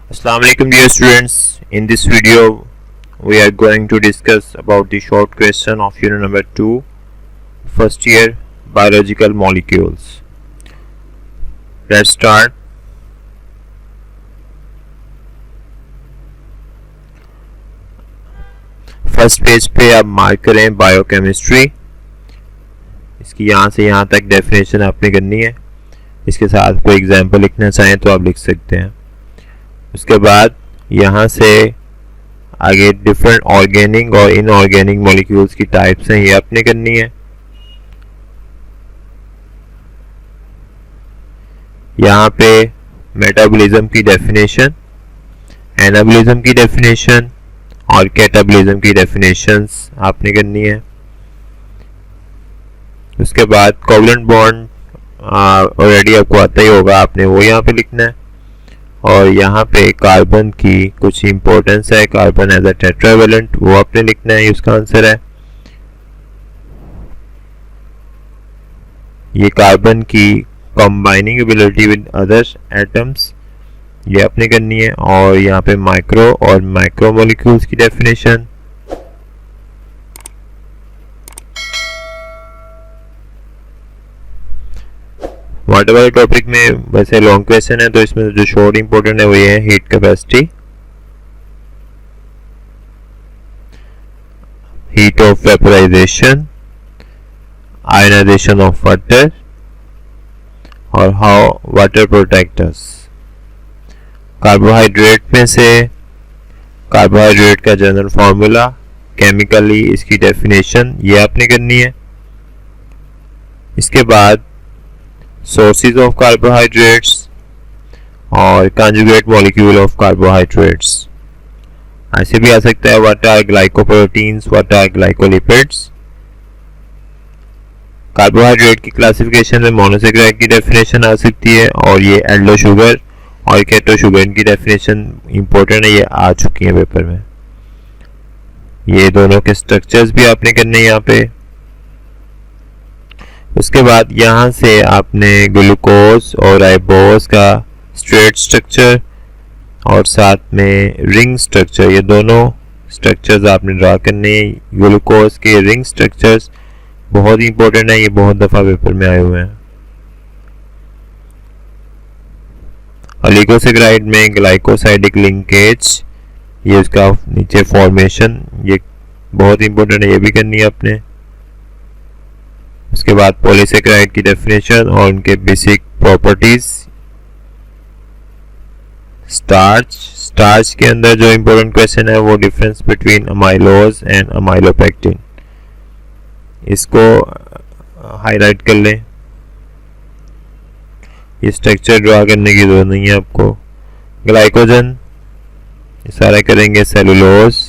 Assalamu alaikum dear students. In this video we are going to discuss about the short question of unit number 2 first year biological molecules. Let's start. First page पे आप mark करें biochemistry. इसकी यहाँ से यहाँ तक definition आपने करनी है। इसके साथ कोई एग्जाम्पल लिखना चाहें तो आप लिख सकते हैं। उसके बाद यहाँ से आगे डिफरेंट ऑर्गेनिक और इनऑर्गेनिक मॉलिक्यूल्स की टाइप्स हैं, ये आपने करनी है। यहाँ पे मेटाबॉलिज्म की डेफिनेशन, एनाबॉलिज्म की डेफिनेशन और कैटाबॉलिज्म की डेफिनेशंस आपने करनी है। उसके बाद कोवलेंट बॉन्ड ऑलरेडी आपको आता ही होगा, आपने वो यहाँ पे लिखना है। और यहाँ पे कार्बन की कुछ इंपॉर्टेंस है, कार्बन एज अ टेट्रावैलेंट, वो आपने लिखना है, उसका आंसर है। ये कार्बन की combining ability with other atoms, ये आपने करनी है। और यहाँ पे माइक्रो और माइक्रो मॉलिक्यूल्स की डेफिनेशन, वाटर वाले टॉपिक में वैसे लॉन्ग क्वेश्चन है, तो इसमें जो शॉर्ट इंपॉर्टेंट है वो ये है heat capacity, heat of vaporization, ionization of water और how water protect us. Carbohydrate में से कार्बोहाइड्रेट का जनरल फार्मूला, केमिकली इसकी डेफिनेशन, ये आपने करनी है। इसके बाद सोर्सेज ऑफ कार्बोहाइड्रेट्स और कंजुगेट मॉलिक्यूल ऑफ कार्बोहाइड्रेट्स। ऐसे भी आ सकता है what are glycoproteins, what are glycolipids. Carbohydrate की क्लासिफिकेशन में मोनोसेकेराइड की डेफिनेशन आ सकती है, और ये एल्डो शुगर और केटो शुगर, इनकी डेफिनेशन इंपॉर्टेंट है, ये आ चुकी है पेपर में। ये दोनों के स्ट्रक्चर्स भी आपने करने यहाँ पे। उसके बाद यहाँ से आपने ग्लूकोज और राइबोज का स्ट्रेट स्ट्रक्चर और साथ में रिंग स्ट्रक्चर, ये दोनों स्ट्रक्चर्स आपने ड्रा करने। ग्लूकोज के रिंग स्ट्रक्चर्स बहुत इंपॉर्टेंट है, ये बहुत दफ़ा पेपर में आए हुए हैं। ऑलिगोसेकेराइड में ग्लाइकोसाइडिक लिंकेज, ये उसका नीचे फॉर्मेशन, ये बहुत इंपॉर्टेंट है, ये भी करनी है आपने। उसके बाद पॉलीसेकेराइड की डेफिनेशन और उनके बेसिक प्रॉपर्टीज। स्टार्च के अंदर जो इंपॉर्टेंट क्वेश्चन है वो difference between amylose and amylopectin, इसको हाईलाइट कर लें। ये स्ट्रक्चर ड्रा करने की जरूरत नहीं है आपको। ग्लाइकोजन ये सारा करेंगे, सेलुलोज,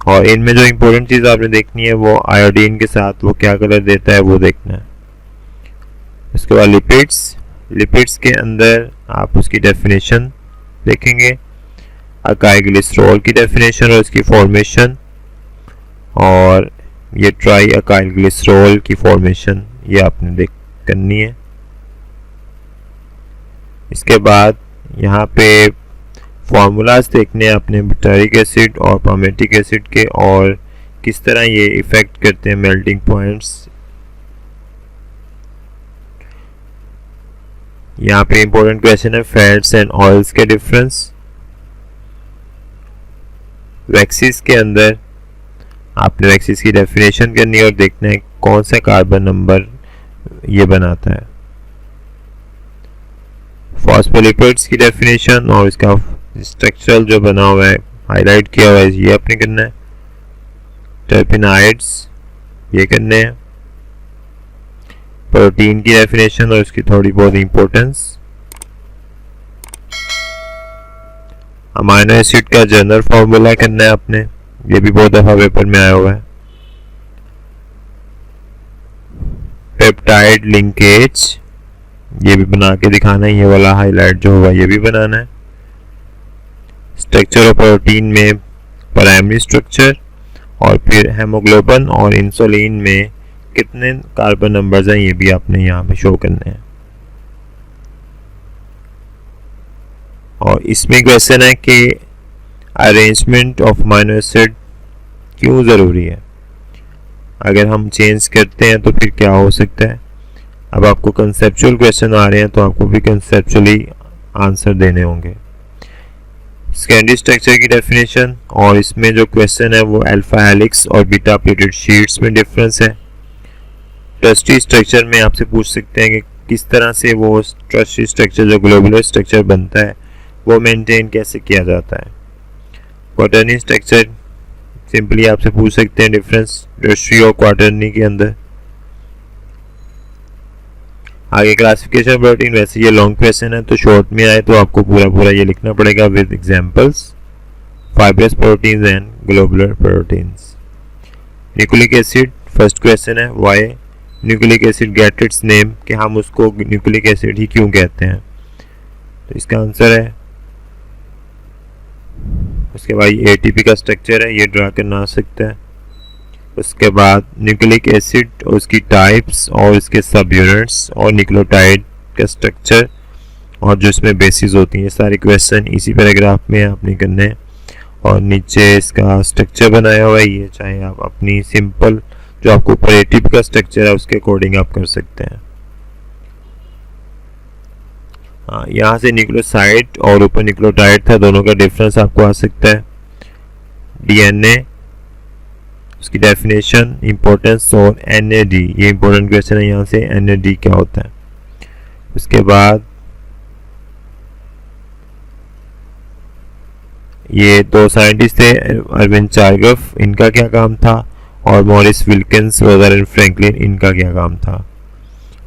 और इनमें जो इंपॉर्टेंट चीज़ आपने देखनी है वो आयोडीन के साथ वो क्या कलर देता है वो देखना है। उसके बाद लिपिड्स के अंदर आप उसकी डेफिनेशन देखेंगे, अकाइल ग्लिसरॉल की डेफिनेशन और उसकी फॉर्मेशन, और ये ट्राई अकाइल ग्लिसरॉल की फॉर्मेशन, ये आपने करनी है। इसके बाद यहाँ पे फार्मूलाज देखने हैं अपने बुटारिक एसिड और पामेटिक एसिड के, और किस तरह ये इफेक्ट करते हैं मेल्टिंग पॉइंट्स। यहाँ पे इंपॉर्टेंट क्वेश्चन है फैट्स एंड ऑयल्स के डिफरेंस। वैक्सीज के अंदर आपने वैक्सीज की डेफिनेशन करनी है और देखना है कौन सा कार्बन नंबर ये बनाता है। फॉस्फोलिपिड्स की डेफिनेशन और इसका स्ट्रक्चरल जो बना हुआ है, हाईलाइट किया हुआ है, ये आपने करना है। टर्पेनाइड्स ये करने हैं। प्रोटीन की डेफिनेशन और उसकी थोड़ी बहुत इंपॉर्टेंस। अमाइनो एसिड का जनरल फार्मूला करना है आपने, ये भी बहुत दफा पेपर में आया हुआ है। पेप्टाइड लिंकेज ये भी बना के दिखाना है, ये वाला हाईलाइट जो होगा ये भी बनाना है। स्ट्रक्चर ऑफ प्रोटीन में प्राइमरी स्ट्रक्चर, और फिर हेमोग्लोबिन और इंसुलिन में कितने कार्बन नंबर्स हैं ये भी आपने यहाँ पे शो करने हैं। और इसमें क्वेश्चन है कि अरेंजमेंट ऑफ अमीनो एसिड क्यों ज़रूरी है, अगर हम चेंज करते हैं तो फिर क्या हो सकता है। अब आपको कंसेप्चुअल क्वेश्चन आ रहे हैं तो आपको भी कंसेप्चुअली आंसर देने होंगे। सेकेंडरी स्ट्रक्चर की डेफिनेशन, और इसमें जो क्वेश्चन है वो अल्फा हेलिक्स और बीटा प्लेटेड शीट्स में डिफरेंस है। टर्शरी स्ट्रक्चर में आपसे पूछ सकते हैं कि किस तरह से वो टर्शरी स्ट्रक्चर जो ग्लोबुलर स्ट्रक्चर बनता है वो मेंटेन कैसे किया जाता है। क्वाटरनी स्ट्रक्चर सिंपली आपसे पूछ सकते हैं डिफरेंस टर्शरी और क्वाटरनी के अंदर। आगे क्लासिफिकेशन प्रोटीन, वैसे ये लॉन्ग क्वेश्चन है तो शॉर्ट में आए तो आपको पूरा ये लिखना पड़ेगा with examples. Fibrous proteins and globular proteins. Nucleic acid, first question है why nucleic acid get its name, कि हम उसको न्यूक्लिक एसिड ही क्यों कहते हैं। तो इसका आंसर है, उसके बाद एटीपी का स्ट्रक्चर है, ये ड्रा करना आ सकता है। उसके बाद न्यूक्लिक एसिड और उसकी टाइप्स और इसके सब यूनिट्स और न्यूक्लियोटाइड का स्ट्रक्चर और जो इसमें बेसिस होती हैं, ये सारे क्वेश्चन इसी पैराग्राफ में आपने करने हैं। और नीचे इसका स्ट्रक्चर बनाया हुआ है, ये चाहे आप अपनी सिंपल जो आपको ऊपर एटीपी का स्ट्रक्चर है उसके अकॉर्डिंग आप कर सकते हैं। हाँ, यहाँ से न्यूक्लियोसाइड और ऊपर न्यूक्लियोटाइड था, दोनों का डिफरेंस आपको आ सकता है। डीएनए, उसकी डेफिनेशन, इंपॉर्टेंस और एनएडी, ये इंपॉर्टेंट क्वेश्चन है यहाँ से, एनएडी क्या होता है। उसके बाद ये दो साइंटिस्ट थे, अरविंद चारगफ, इनका क्या काम था, और मॉरिस विल्किंस, रोजालिंड फ्रैंकलिन, इनका क्या काम था।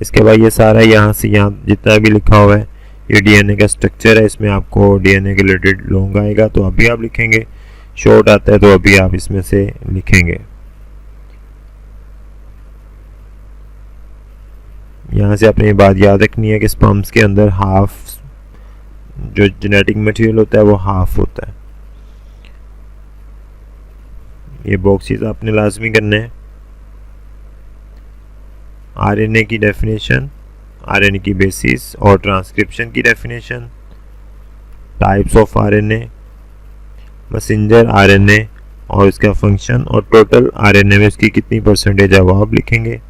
इसके बाद ये सारा यहाँ से यहाँ जितना भी लिखा हुआ है ये डीएनए का स्ट्रक्चर है, इसमें आपको डीएनए के रिलेटेड लॉन्ग आएगा तो अभी आप लिखेंगे, शॉर्ट आता है तो अभी आप इसमें से लिखेंगे। यहाँ से आपने ये बात याद रखनी है कि स्पर्म्स के अंदर हाफ जो जेनेटिक मटेरियल होता है वो हाफ होता है। ये बॉक्सेस आपने लाजमी करने हैं। आरएनए की डेफिनेशन, आरएनए की बेसिस और ट्रांसक्रिप्शन की definition, types of RNA, messenger RNA और इसका फंक्शन, और टोटल आरएनए में इसकी कितनी परसेंटेज है वो आप लिखेंगे।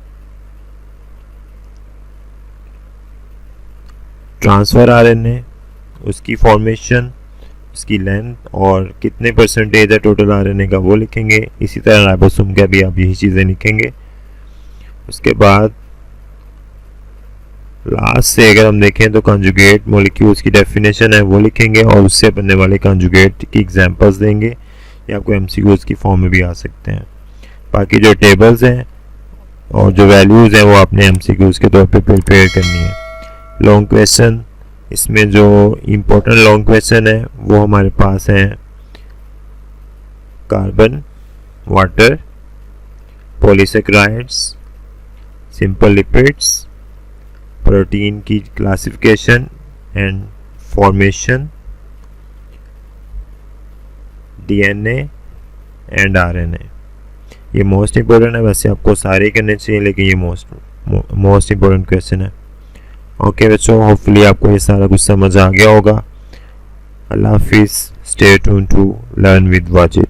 ट्रांसफर आरएनए, उसकी फॉर्मेशन, उसकी लेंथ और कितने परसेंटेज है टोटल आरएनए का वो लिखेंगे। इसी तरह राइबोसोम का भी आप यही चीज़ें लिखेंगे। उसके बाद लास्ट से अगर हम देखें तो कंजुगेट मॉलिक्यूल्स की डेफिनेशन है वो लिखेंगे और उससे बनने वाले कंजुगेट की एग्जांपल्स देंगे। ये आपको एमसीक्यूज की फॉर्म में भी आ सकते हैं। बाकी जो टेबल्स हैं और जो वैल्यूज़ हैं वो आपने एमसीक्यूज के तौर पे प्रिपेयर करनी है। लॉन्ग क्वेश्चन, इसमें जो इम्पोर्टेंट लॉन्ग क्वेश्चन है वो हमारे पास हैं carbon, water, polysaccharides, simple lipids, protein की classification and formation, DNA and RNA. ये मोस्ट इम्पोर्टेंट है, वैसे आपको सारे करने चाहिए लेकिन ये मोस्ट इम्पोर्टेंट क्वेश्चन है। ओके बच्चों, होपफुली आपको ये सारा कुछ समझ आ गया होगा। अल्लाह हाफिज़, stay tuned to learn with Wajid.